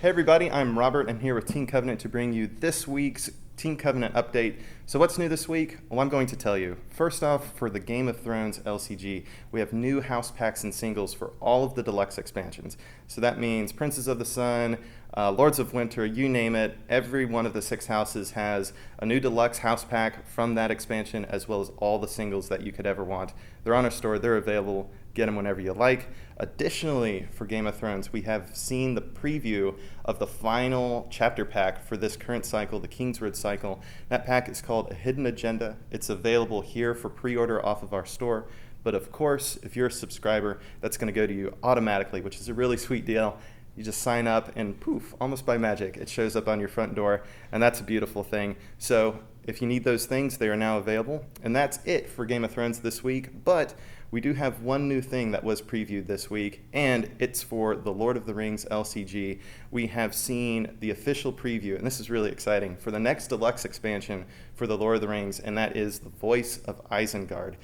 Hey everybody, I'm Robert. I'm here with Team Covenant to bring you this week's Team Covenant update. So what's new this week? Well, I'm going to tell you. First off, for the Game of Thrones LCG, we have new house packs and singles for all of the deluxe expansions. So that means Princes of the Sun, Lords of Winter, you name it. Every one of the 6 houses has a new deluxe house pack from that expansion, as well as all the singles that you could ever want. They're on our store, they're available. Get them whenever you like. Additionally, for Game of Thrones, we have seen the preview of the final chapter pack for this current cycle, the Kingswood cycle. That pack is called A Hidden Agenda. It's available here for pre-order off of our store. But of course, if you're a subscriber, that's going to go to you automatically, which is a really sweet deal. You just sign up and poof, almost by magic, it shows up on your front door, and that's a beautiful thing. So if you need those things, they are now available. And that's it for Game of Thrones this week, but we do have one new thing that was previewed this week, and it's for the Lord of the Rings LCG. We have seen the official preview, and this is really exciting, for the next deluxe expansion for the Lord of the Rings, and that is the Voice of Isengard.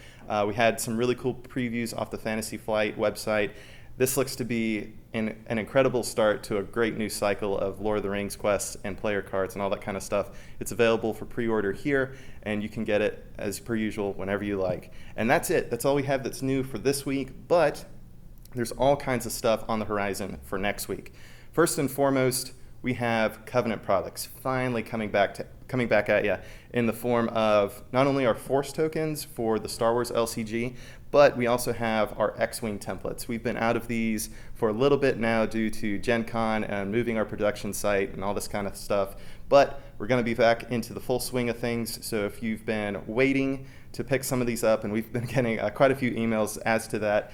We had some really cool previews off the Fantasy Flight website. This looks to be an incredible start to a great new cycle of Lord of the Rings quests and player cards and all that kind of stuff. It's available for pre-order here, and you can get it as per usual whenever you like. And that's it. That's all we have that's new for this week, but there's all kinds of stuff on the horizon for next week. First and foremost, we have Covenant products finally coming back at you in the form of not only our Force tokens for the Star Wars LCG, but we also have our X-Wing templates. We've been out of these for a little bit now due to Gen Con and moving our production site and all this kind of stuff, but we're going to be back into the full swing of things. So if you've been waiting to pick some of these up, and we've been getting quite a few emails as to that,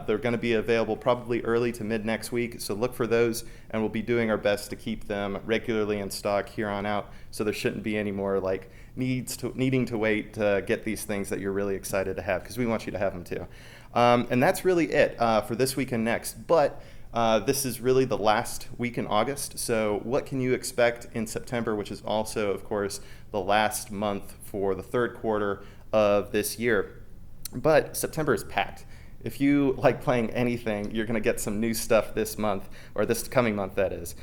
they're going to be available probably early to mid next week, so look for those, and we'll be doing our best to keep them regularly in stock here on out, so there shouldn't be any more like needing to wait to get these things that you're really excited to have, because we want you to have them too. And that's really it for this week and next, but this is really the last week in August, so what can you expect in September, which is also, of course, the last month for the third quarter of this year. But September is packed. If you like playing anything, you're going to get some new stuff this month, or this coming month, that is.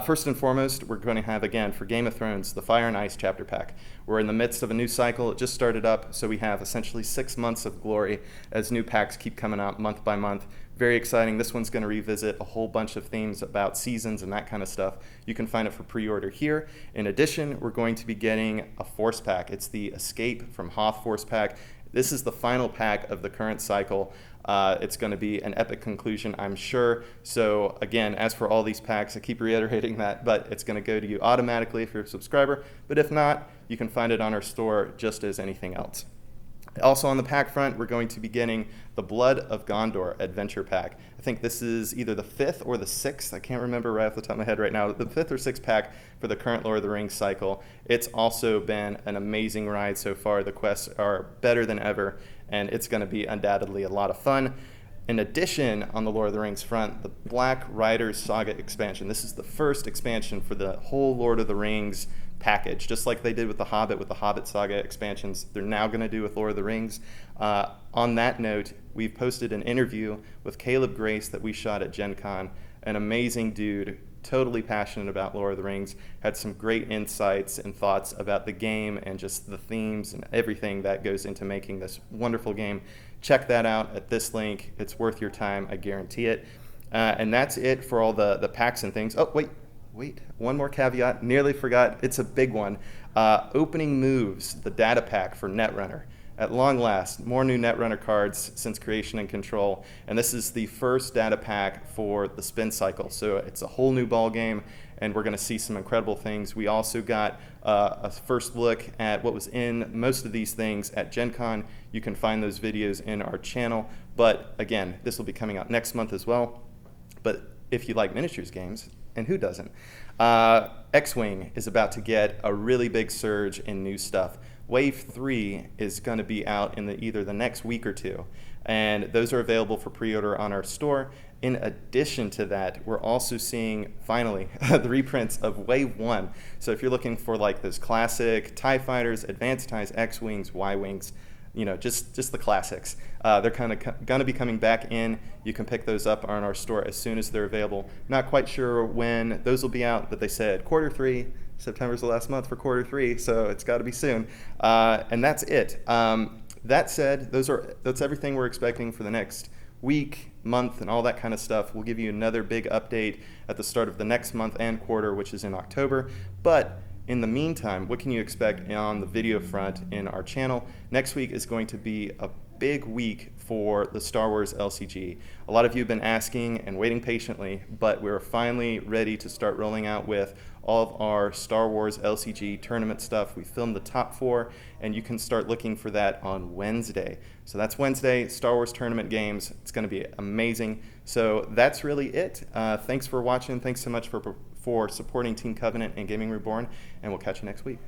First and foremost, we're going to have, again, for Game of Thrones, the Fire and Ice chapter pack. We're in the midst of a new cycle. It just started up, so we have essentially 6 months of glory as new packs keep coming out month by month. Very exciting. This one's going to revisit a whole bunch of themes about seasons and that kind of stuff. You can find it for pre-order here. In addition, we're going to be getting a Force pack. It's the Escape from Hoth Force pack. This is the final pack of the current cycle. It's going to be an epic conclusion, I'm sure. So again, as for all these packs, I keep reiterating that, but it's going to go to you automatically if you're a subscriber. But if not, you can find it on our store just as anything else. Also on the pack front, we're going to be getting the Blood of Gondor Adventure Pack. I think this is either the 5th or the 6th. I can't remember right off the top of my head right now. The 5th or 6th pack for the current Lord of the Rings cycle. It's also been an amazing ride so far. The quests are better than ever, and it's going to be undoubtedly a lot of fun. In addition, on the Lord of the Rings front, the Black Riders Saga expansion. This is the first expansion for the whole Lord of the Rings package, just like they did with the Hobbit Saga expansions. They're now going to do with Lord of the Rings. On that note, we've posted an interview with Caleb Grace that we shot at Gen Con. An amazing dude, totally passionate about Lord of the Rings, had some great insights and thoughts about the game and just the themes and everything that goes into making this wonderful game. Check that out at this link. It's worth your time, I guarantee it. And that's it for all the packs and things. Oh, wait, one more caveat, nearly forgot, it's a big one. Opening Moves, the data pack for Netrunner. At long last, more new Netrunner cards since Creation and Control, and this is the first data pack for the spin cycle, so it's a whole new ball game, and we're going to see some incredible things. We also got a first look at what was in most of these things at Gen Con. You can find those videos in our channel, but again, this will be coming out next month as well. But if you like miniatures games, and who doesn't? X-Wing is about to get a really big surge in new stuff. Wave 3 is going to be out in either the next week or two, and those are available for pre-order on our store. In addition to that, we're also seeing, finally, the reprints of Wave 1. So if you're looking for like those classic TIE Fighters, Advanced TIEs, X-Wings, Y-Wings, just the classics. They're kind of going to be coming back in. You can pick those up on our store as soon as they're available. Not quite sure when those will be out, but they said Q3. September's the last month for Q3, so it's got to be soon. And that's it. That said, that's everything we're expecting for the next week, month, and all that kind of stuff. We'll give you another big update at the start of the next month and quarter, which is in October. But in the meantime, what can you expect on the video front in our channel? Next week is going to be a big week for the Star Wars LCG. A lot of you have been asking and waiting patiently, but we're finally ready to start rolling out with all of our Star Wars LCG tournament stuff. We filmed the top 4, and you can start looking for that on Wednesday. So that's Wednesday, Star Wars tournament games. It's going to be amazing. So that's really it. Thanks for watching. Thanks so much for supporting Team Covenant and Gaming Reborn, and we'll catch you next week.